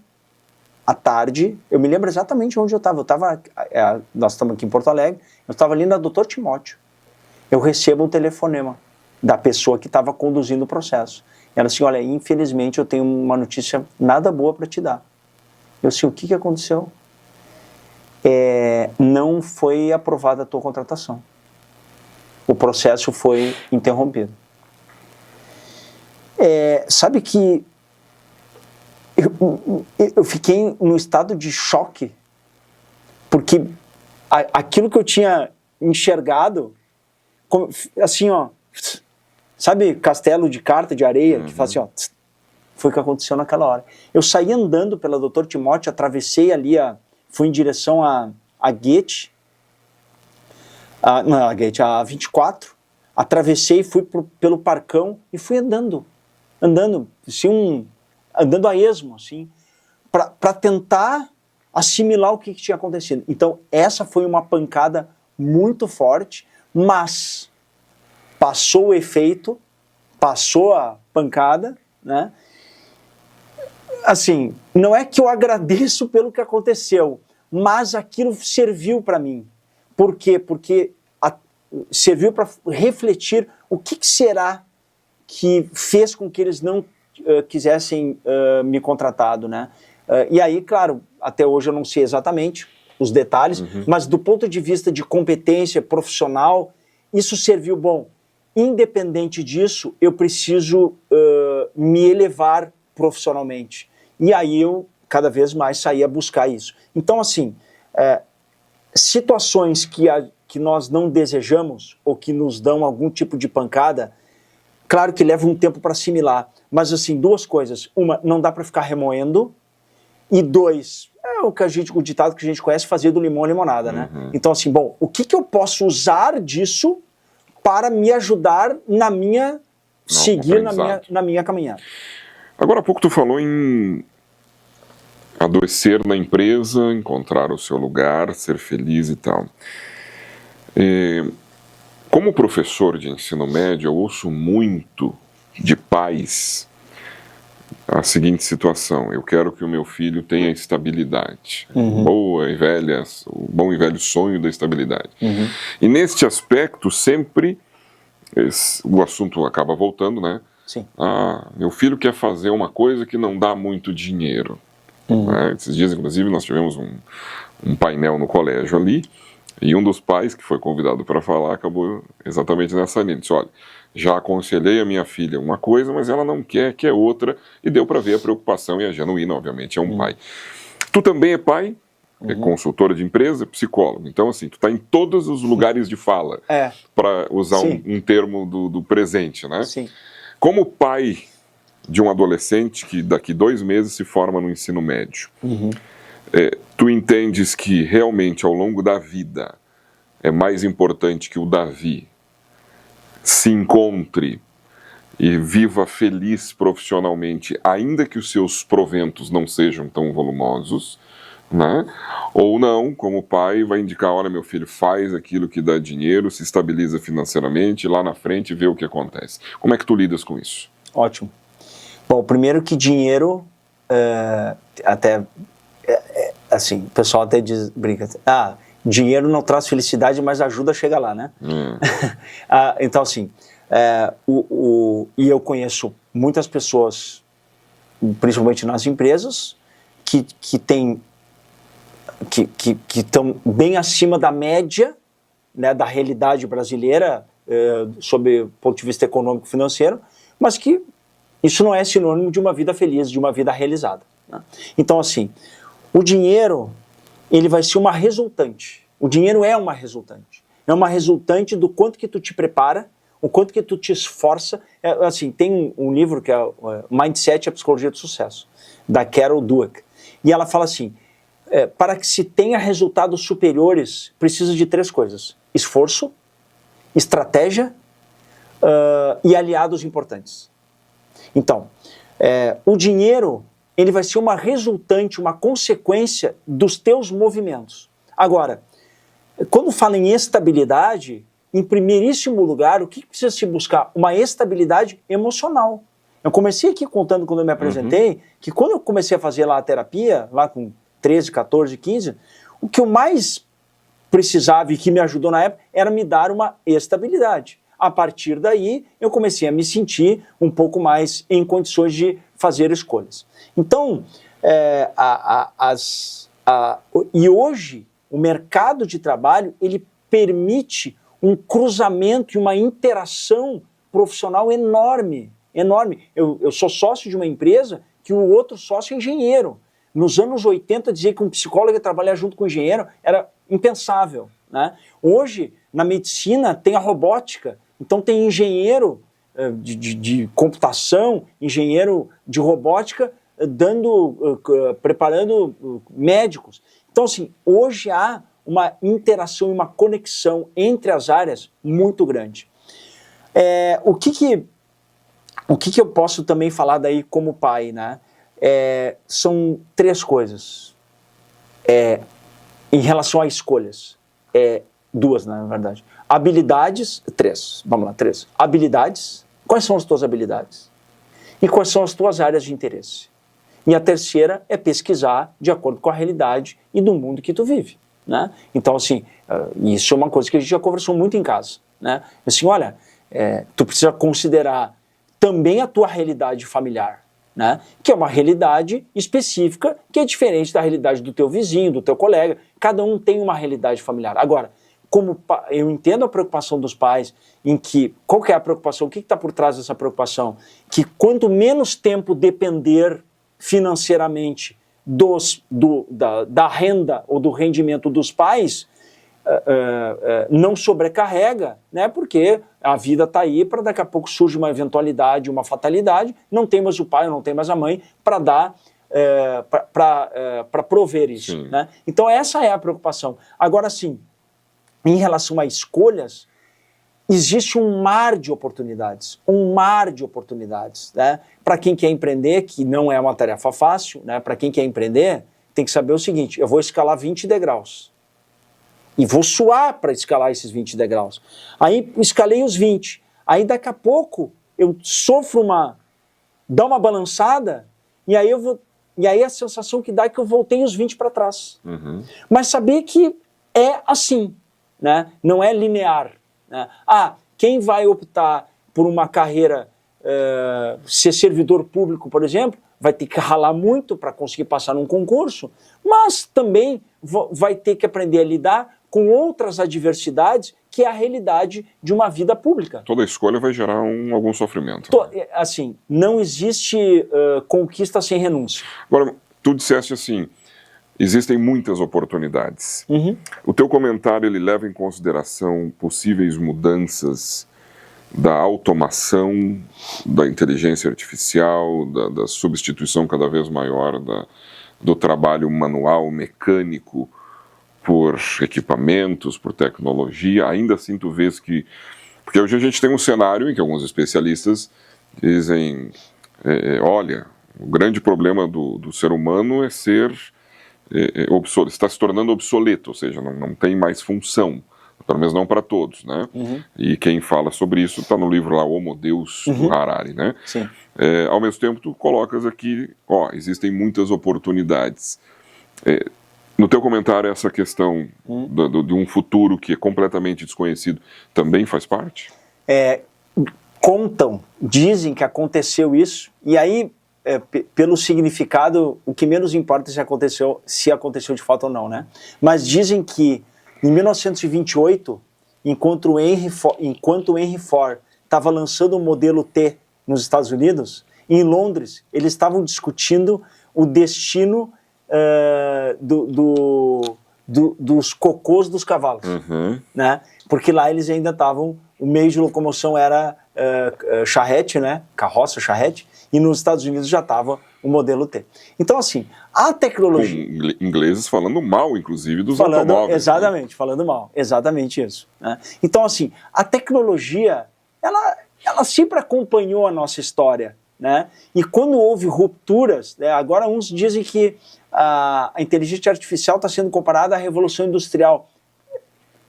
à tarde, eu me lembro exatamente onde eu estava. Nós estamos aqui em Porto Alegre, eu estava ali na Dr. Timóteo. Eu recebo um telefonema da pessoa que estava conduzindo o processo. Ela disse, olha, infelizmente eu tenho uma notícia nada boa para te dar. Eu disse, o que aconteceu? Não foi aprovada a tua contratação. O processo foi interrompido. Sabe que eu fiquei num estado de choque, porque aquilo que eu tinha enxergado, assim, ó, sabe castelo de carta de areia, que faz assim, ó, foi o que aconteceu naquela hora. Eu saí andando pela Dr. Timóteo, atravessei ali, fui em direção a Goethe, a 24, atravessei, fui pelo Parcão e fui andando assim, andando a esmo, assim, para tentar assimilar o que tinha acontecido. Então, essa foi uma pancada muito forte, mas passou o efeito, passou a pancada, né? Assim, não é que eu agradeço pelo que aconteceu, mas aquilo serviu para mim. Por quê? Porque serviu para refletir o que será que fez com que eles não quisessem me contratado, né? E aí, claro, até hoje eu não sei exatamente os detalhes, mas do ponto de vista de competência profissional, isso serviu bom. Independente disso, eu preciso me elevar profissionalmente. E aí eu, cada vez mais, saí a buscar isso. Então, assim, situações que nós não desejamos ou que nos dão algum tipo de pancada, claro que leva um tempo para assimilar, mas, assim, 2 coisas. Uma, não dá para ficar remoendo, E 2, o ditado que a gente conhece, fazer do limão limonada, né? Então assim, bom, o que eu posso usar disso para me ajudar na minha, seguir na minha caminhada? Agora há pouco tu falou em adoecer na empresa, encontrar o seu lugar, ser feliz e tal. Como professor de ensino médio, eu ouço muito de pais a seguinte situação: eu quero que o meu filho tenha estabilidade, boa e velha, o bom e velho sonho da estabilidade. E neste aspecto sempre o assunto acaba voltando, né? Sim. Meu filho quer fazer uma coisa que não dá muito dinheiro. Né? Esses dias, inclusive, nós tivemos um painel no colégio ali, e um dos pais que foi convidado para falar acabou exatamente nessa linha. Ele disse: olha, já aconselhei a minha filha uma coisa, mas ela não quer outra, e deu para ver a preocupação e a genuína, obviamente, é um pai. Tu também é pai, é consultora de empresa, psicólogo. Então, assim, tu está em todos os lugares de fala, para usar um termo do presente, né? Sim. Como pai de um adolescente que daqui 2 meses se forma no ensino médio, tu entendes que realmente ao longo da vida é mais importante que o Davi se encontre e viva feliz profissionalmente, ainda que os seus proventos não sejam tão volumosos, né? Ou não, como pai, vai indicar: olha, meu filho, faz aquilo que dá dinheiro, se estabiliza financeiramente, lá na frente vê o que acontece. Como é que tu lidas com isso? Ótimo. Bom, primeiro que dinheiro, assim, o pessoal até brinca, dinheiro não traz felicidade, mas ajuda a chegar lá, né? Então, assim, e eu conheço muitas pessoas, principalmente nas empresas, que estão bem acima da média, né, da realidade brasileira, sob o ponto de vista econômico e financeiro, mas que isso não é sinônimo de uma vida feliz, de uma vida realizada, né? Então, assim, o dinheiro, ele vai ser uma resultante. O dinheiro é uma resultante. É uma resultante do quanto que tu te prepara, o quanto que tu te esforça. Assim, tem um livro que é Mindset e a Psicologia do Sucesso, da Carol Dweck. E ela fala assim: para que se tenha resultados superiores, precisa de 3 coisas: esforço, estratégia e aliados importantes. Então, o dinheiro, ele vai ser uma resultante, uma consequência dos teus movimentos. Agora, quando fala em estabilidade, em primeiríssimo lugar, o que precisa se buscar? Uma estabilidade emocional. Eu comecei aqui contando, quando eu me apresentei, que quando eu comecei a fazer lá a terapia, lá com 13, 14, 15, o que eu mais precisava e que me ajudou na época era me dar uma estabilidade. A partir daí, eu comecei a me sentir um pouco mais em condições de fazer escolhas. Então, e hoje, o mercado de trabalho, ele permite um cruzamento e uma interação profissional enorme, enorme. Eu sou sócio de uma empresa que o outro sócio é engenheiro. Nos anos 80, dizer que um psicólogo ia trabalhar junto com um engenheiro era impensável, né? Hoje, na medicina, tem a robótica. Então tem engenheiro de computação, engenheiro de robótica, preparando médicos. Então, assim, hoje há uma interação e uma conexão entre as áreas muito grande. O que eu posso também falar daí como pai, né? São 3 coisas. Em relação a escolhas. 2, na verdade. Habilidades, 3. Vamos lá, 3. Habilidades. Quais são as tuas habilidades? E quais são as tuas áreas de interesse? E a terceira é pesquisar de acordo com a realidade e do mundo que tu vive, né? Então, assim, isso é uma coisa que a gente já conversou muito em casa, né? Assim, olha, tu precisa considerar também a tua realidade familiar, né? Que é uma realidade específica que é diferente da realidade do teu vizinho, do teu colega. Cada um tem uma realidade familiar. Agora, eu entendo a preocupação dos pais, qual que é a preocupação, o que está por trás dessa preocupação? Que quanto menos tempo depender financeiramente da renda ou do rendimento dos pais, não sobrecarrega, né? Porque a vida está aí para daqui a pouco surge uma eventualidade, uma fatalidade, não tem mais o pai, não tem mais a mãe para dar para prover isso. Né? Então essa é a preocupação. Agora sim, em relação a escolhas, existe um mar de oportunidades, né? Para quem quer empreender, que não é uma tarefa fácil, né? Para quem quer empreender, tem que saber o seguinte: eu vou escalar 20 degraus e vou suar para escalar esses 20 degraus. Aí escalei os 20, aí daqui a pouco eu sofro dá uma balançada e aí a sensação que dá é que eu voltei os 20 para trás. Mas saber que é assim, né? Não é linear. Né? Quem vai optar por uma carreira, ser servidor público, por exemplo, vai ter que ralar muito para conseguir passar num concurso, mas também vai ter que aprender a lidar com outras adversidades, que é a realidade de uma vida pública. Toda escolha vai gerar algum sofrimento. Assim, não existe conquista sem renúncia. Agora, tu disseste assim, existem muitas oportunidades. O teu comentário, ele leva em consideração possíveis mudanças da automação, da inteligência artificial, da substituição cada vez maior do trabalho manual, mecânico, por equipamentos, por tecnologia. Ainda assim tu vês que... Porque hoje a gente tem um cenário em que alguns especialistas dizem, olha, o grande problema do ser humano é ser... está se tornando obsoleto, ou seja, não tem mais função, pelo menos não para todos, né? E quem fala sobre isso está no livro lá, Homo Deus, do Harari, né? Sim. Ao mesmo tempo, tu colocas aqui, existem muitas oportunidades. No teu comentário, essa questão de um futuro que é completamente desconhecido também faz parte? Dizem que aconteceu isso, e aí, pelo significado, o que menos importa é se aconteceu de fato ou não, né? Mas dizem que em 1928, enquanto o Henry Ford estava lançando o modelo T nos Estados Unidos, em Londres, eles estavam discutindo o destino dos cocôs dos cavalos, né? Porque lá eles ainda estavam, o meio de locomoção era charrete, né? Carroça, charrete, e nos Estados Unidos já estava o modelo T. Então, assim, a tecnologia... Com ingleses falando mal, inclusive, dos automóveis. Exatamente, né? Falando mal, exatamente isso. Né? Então, assim, a tecnologia, ela sempre acompanhou a nossa história, né? E quando houve rupturas, né, agora uns dizem que a inteligência artificial está sendo comparada à Revolução Industrial.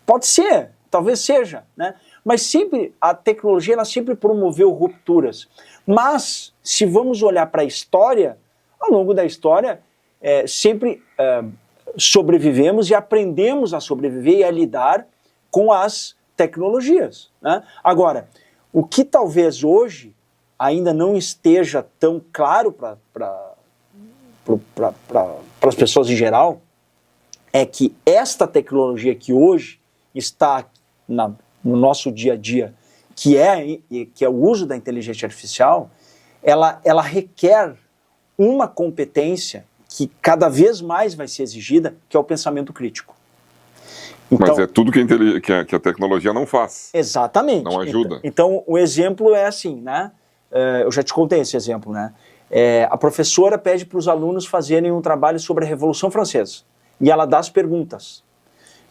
Pode ser, talvez seja, né? Mas sempre, a tecnologia ela sempre promoveu rupturas. Mas, se vamos olhar para a história, ao longo da história, sempre sobrevivemos e aprendemos a sobreviver e a lidar com as tecnologias. Né? Agora, o que talvez hoje ainda não esteja tão claro para as pessoas em geral, é que esta tecnologia que hoje está no nosso dia a dia, que é o uso da inteligência artificial, ela requer uma competência que cada vez mais vai ser exigida, que é o pensamento crítico. Então, mas é tudo que a tecnologia não faz. Exatamente. Não ajuda. Então o exemplo é assim, né? Eu já te contei esse exemplo, né? A professora pede para os alunos fazerem um trabalho sobre a Revolução Francesa, e ela dá as perguntas.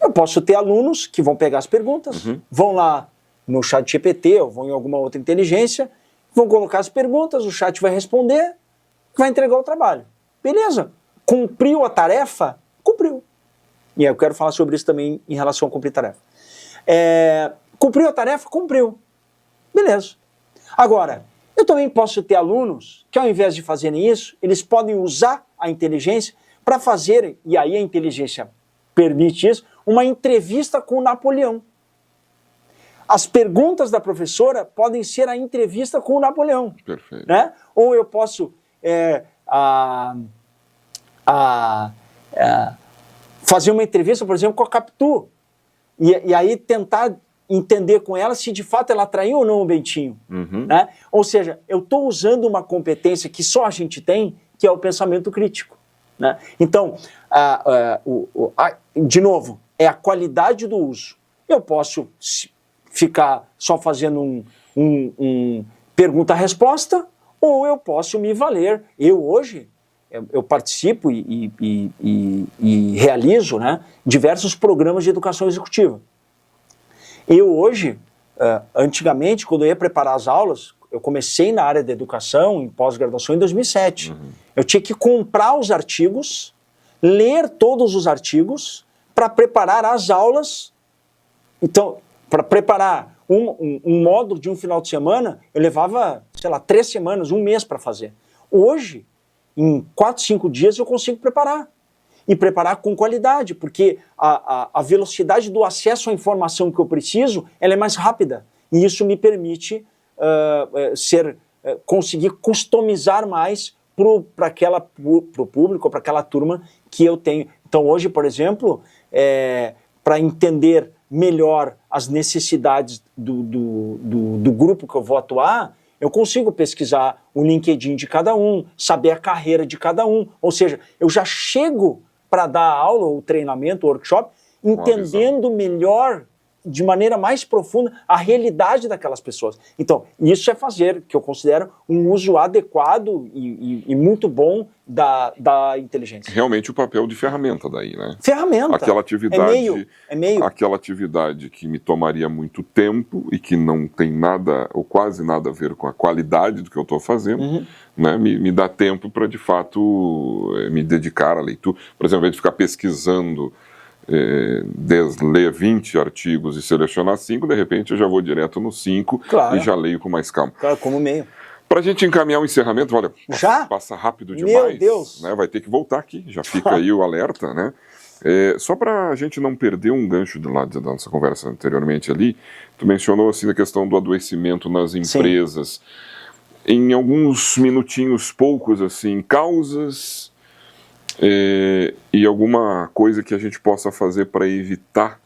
Eu posso ter alunos que vão pegar as perguntas, vão lá no chat GPT ou vão em alguma outra inteligência, vão colocar as perguntas, o chat vai responder, vai entregar o trabalho. Beleza. Cumpriu a tarefa? Cumpriu. E eu quero falar sobre isso também em relação a cumprir tarefa. Cumpriu a tarefa? Cumpriu. Beleza. Agora, eu também posso ter alunos que ao invés de fazerem isso, eles podem usar a inteligência para fazerem, e aí a inteligência permite isso, uma entrevista com o Napoleão. As perguntas da professora podem ser a entrevista com o Napoleão. Perfeito. Né? Ou eu posso fazer uma entrevista, por exemplo, com a Capitu, e aí tentar entender com ela se de fato ela traiu ou não o Bentinho. Né? Ou seja, eu estou usando uma competência que só a gente tem, que é o pensamento crítico. Né? Então, de novo, é a qualidade do uso. Eu posso ficar só fazendo um pergunta-resposta, ou eu posso me valer. Eu hoje, eu participo e realizo, né, diversos programas de educação executiva. Eu hoje, antigamente, quando eu ia preparar as aulas, eu comecei na área da educação, em pós-graduação, em 2007. Eu tinha que comprar os artigos, ler todos os artigos, para preparar as aulas. Então, para preparar um módulo de um final de semana, eu levava, sei lá, 3 semanas, 1 mês para fazer. Hoje, em 4, 5 dias, eu consigo preparar. E preparar com qualidade, porque a velocidade do acesso à informação que eu preciso, ela é mais rápida. E isso me permite conseguir customizar mais para o público, para aquela turma que eu tenho. Então hoje, por exemplo, para entender melhor as necessidades do grupo que eu vou atuar, eu consigo pesquisar o LinkedIn de cada um, saber a carreira de cada um. Ou seja, eu já chego para dar aula, ou treinamento, ou workshop, entendendo melhor, de maneira mais profunda, a realidade daquelas pessoas. Então, isso é fazer, que eu considero, um uso adequado e muito bom da inteligência. Realmente o papel de ferramenta daí, né? Ferramenta. Aquela atividade, é meio. Aquela atividade que me tomaria muito tempo e que não tem nada, ou quase nada a ver com a qualidade do que eu estou fazendo, né? Me dá tempo para, de fato, me dedicar à leitura. Por exemplo, ao invés de ficar pesquisando, ler 20 artigos e selecionar 5, de repente eu já vou direto nos 5 e já leio com mais calma. Claro, como meio. Para a gente encaminhar o encerramento, olha, passa rápido demais. Meu Deus! Né? Vai ter que voltar aqui, já fica aí o alerta, né? Só para a gente não perder um gancho do lado da nossa conversa anteriormente ali, tu mencionou assim a questão do adoecimento nas empresas. Sim. Em alguns minutinhos poucos, assim, causas e alguma coisa que a gente possa fazer para evitar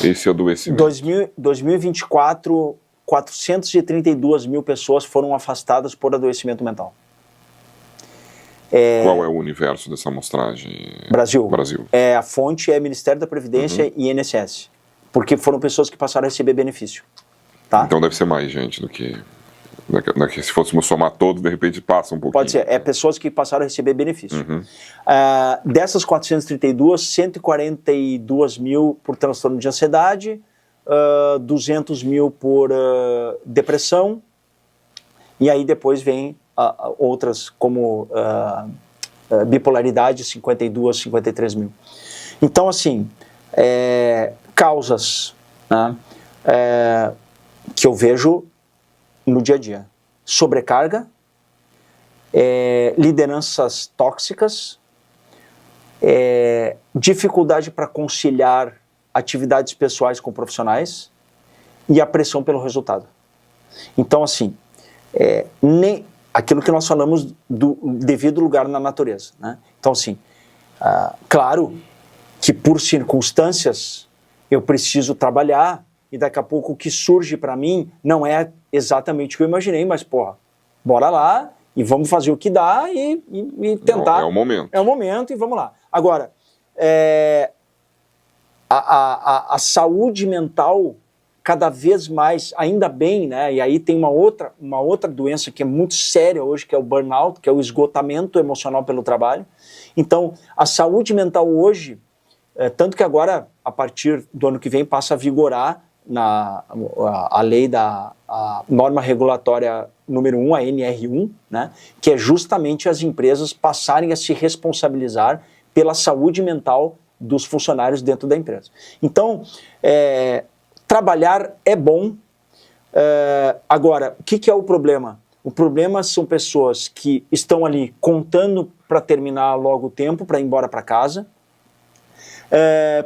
esse adoecimento. 2024, 432 mil pessoas foram afastadas por adoecimento mental. Qual é o universo dessa amostragem? Brasil. Brasil. A fonte é Ministério da Previdência e INSS. Porque foram pessoas que passaram a receber benefício. Tá? Então deve ser mais gente do que... Se fôssemos somar todos, de repente passa um pouquinho. Pode ser. Pessoas que passaram a receber benefício. Dessas 432, 142 mil por transtorno de ansiedade, 200 mil por depressão, e aí depois vem outras como bipolaridade, 52, 53 mil. Então, assim, causas, né, que eu vejo no dia a dia: sobrecarga, lideranças tóxicas, dificuldade para conciliar atividades pessoais com profissionais e a pressão pelo resultado. Então, assim, nem aquilo que nós falamos do devido lugar na natureza, né? Então, assim, claro que por circunstâncias eu preciso trabalhar e daqui a pouco o que surge para mim não é exatamente o que eu imaginei, mas, porra, bora lá e vamos fazer o que dá e tentar. É o momento. É o momento e vamos lá. Agora, a saúde mental cada vez mais, ainda bem, né? E aí tem uma outra doença que é muito séria hoje, que é o burnout, que é o esgotamento emocional pelo trabalho. Então, a saúde mental hoje, tanto que agora, a partir do ano que vem, passa a vigorar a lei a norma regulatória número 1, a NR1, né? Que é justamente as empresas passarem a se responsabilizar pela saúde mental dos funcionários dentro da empresa. Então, trabalhar é bom. Agora, o que é o problema? O problema são pessoas que estão ali contando para terminar logo o tempo, para ir embora para casa.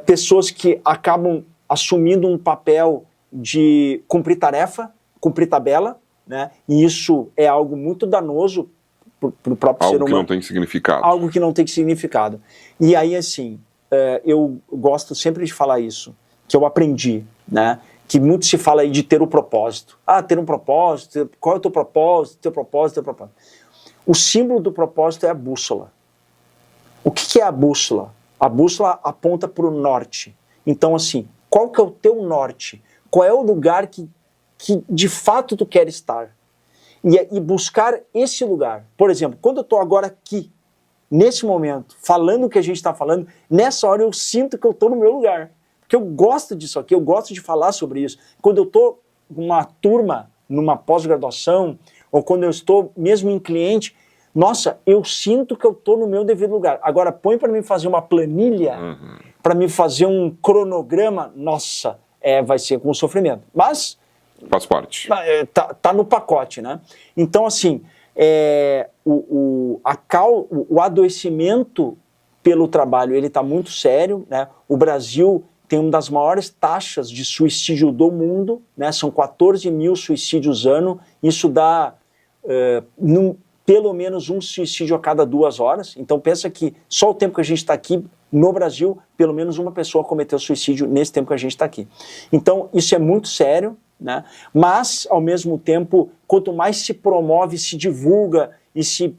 Pessoas que acabam assumindo um papel de cumprir tarefa, cumprir tabela, né? E isso é algo muito danoso para o próprio ser humano. Algo que não tem significado. Algo que não tem significado. E aí, assim, eu gosto sempre de falar isso, que eu aprendi, né? Que muito se fala aí de ter o propósito. Ter um propósito, qual é o teu propósito, teu propósito. O símbolo do propósito é a bússola. O que é a bússola? A bússola aponta para o norte. Então, assim, qual que é o teu norte? Qual é o lugar que de fato tu quer estar? E buscar esse lugar. Por exemplo, quando eu estou agora aqui, nesse momento, falando o que a gente está falando, nessa hora eu sinto que eu estou no meu lugar. Porque eu gosto disso aqui, eu gosto de falar sobre isso. Quando eu estou numa turma, numa pós-graduação, ou quando eu estou mesmo em cliente, nossa, eu sinto que eu estou no meu devido lugar. Agora, põe para mim fazer uma planilha, para mim fazer um cronograma, nossa, vai ser com sofrimento. Mas... faz parte. Tá no pacote, né? Então, assim, o adoecimento pelo trabalho, ele está muito sério, né? O Brasil tem uma das maiores taxas de suicídio do mundo, né? São 14 mil suicídios ano, isso dá pelo menos um suicídio a cada 2 horas. Então pensa que só o tempo que a gente está aqui no Brasil, pelo menos uma pessoa cometeu suicídio nesse tempo que a gente está aqui. Então isso é muito sério, né? Mas ao mesmo tempo, quanto mais se promove, se divulga e se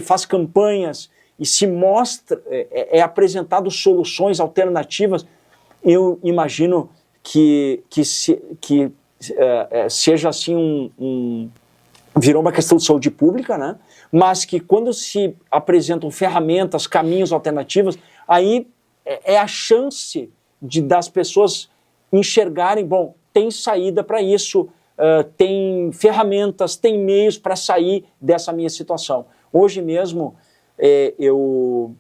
faz campanhas e se mostra, apresentado soluções alternativas, eu imagino que seja assim virou uma questão de saúde pública, né? Mas que quando se apresentam ferramentas, caminhos alternativos, aí é a chance das pessoas enxergarem, bom, tem saída para isso, tem ferramentas, tem meios para sair dessa minha situação. Hoje mesmo eu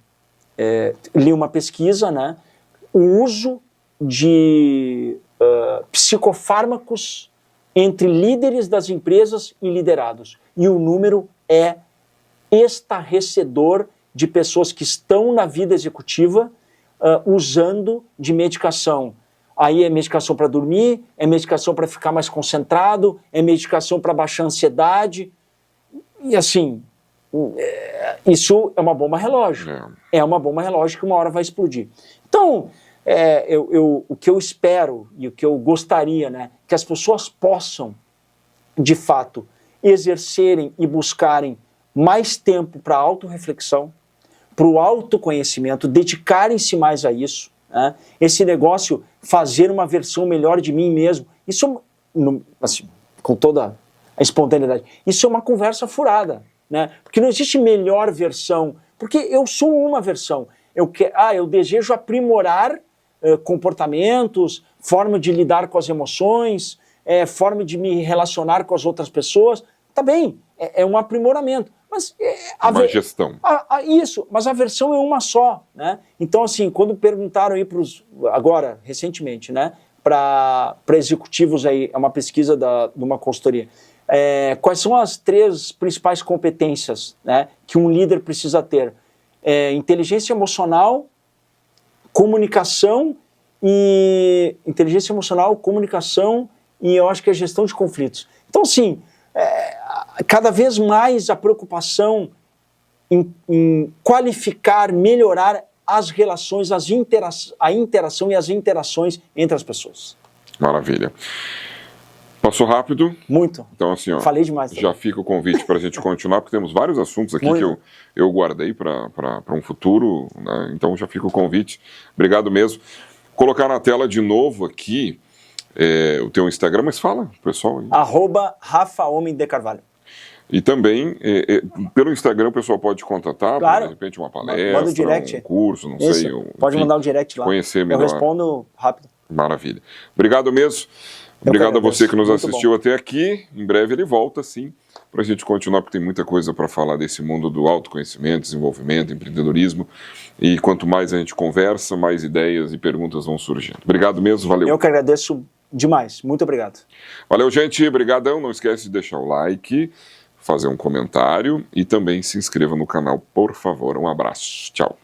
li uma pesquisa, né? O uso de psicofármacos entre líderes das empresas e liderados. E o número é estarrecedor de pessoas que estão na vida executiva usando de medicação. Aí é medicação para dormir, é medicação para ficar mais concentrado, é medicação para baixar a ansiedade. E assim, isso é uma bomba relógio. É uma bomba relógio que uma hora vai explodir. Então, o que eu espero e o que eu gostaria, né, que as pessoas possam, de fato, exercerem e buscarem mais tempo para a autorreflexão, para o autoconhecimento, dedicarem-se mais a isso, né? Esse negócio, fazer uma versão melhor de mim mesmo, isso, assim, com toda a espontaneidade, isso é uma conversa furada, né? Porque não existe melhor versão, porque eu sou uma versão, eu desejo aprimorar comportamentos, forma de lidar com as emoções, forma de me relacionar com as outras pessoas, tá bem, é um aprimoramento. Mas uma gestão. Isso, mas a versão é uma só, né? Então, assim, quando perguntaram aí agora, recentemente, né, para executivos aí, é uma pesquisa de uma consultoria, quais são as 3 principais competências, né, que um líder precisa ter? Inteligência emocional, comunicação e eu acho que é gestão de conflitos. Então, assim, cada vez mais a preocupação em qualificar, melhorar as relações, a interação e as interações entre as pessoas. Maravilha. Passou rápido? Muito. Então, assim, ó, falei demais. Já fica o convite para a gente continuar, porque temos vários assuntos aqui que eu guardei para um futuro, né? Então já fica o convite. Obrigado mesmo. Colocar na tela de novo aqui o teu Instagram, mas fala, pessoal. @Rafa Homem de Carvalho. E também, pelo Instagram, o pessoal pode contatar, claro, de repente, uma palestra, manda o direct. Um curso, não Isso, sei. Pode mandar o direct lá. Conhecer melhor. Eu respondo rápido. Maravilha. Obrigado mesmo. Obrigado a você que nos assistiu até aqui. Em breve ele volta, sim, para a gente continuar, porque tem muita coisa para falar desse mundo do autoconhecimento, desenvolvimento, empreendedorismo. E quanto mais a gente conversa, mais ideias e perguntas vão surgindo. Obrigado mesmo, valeu. Eu que agradeço demais. Muito obrigado. Valeu, gente. Obrigadão. Não esquece de deixar o like, fazer um comentário e também se inscreva no canal, por favor. Um abraço. Tchau.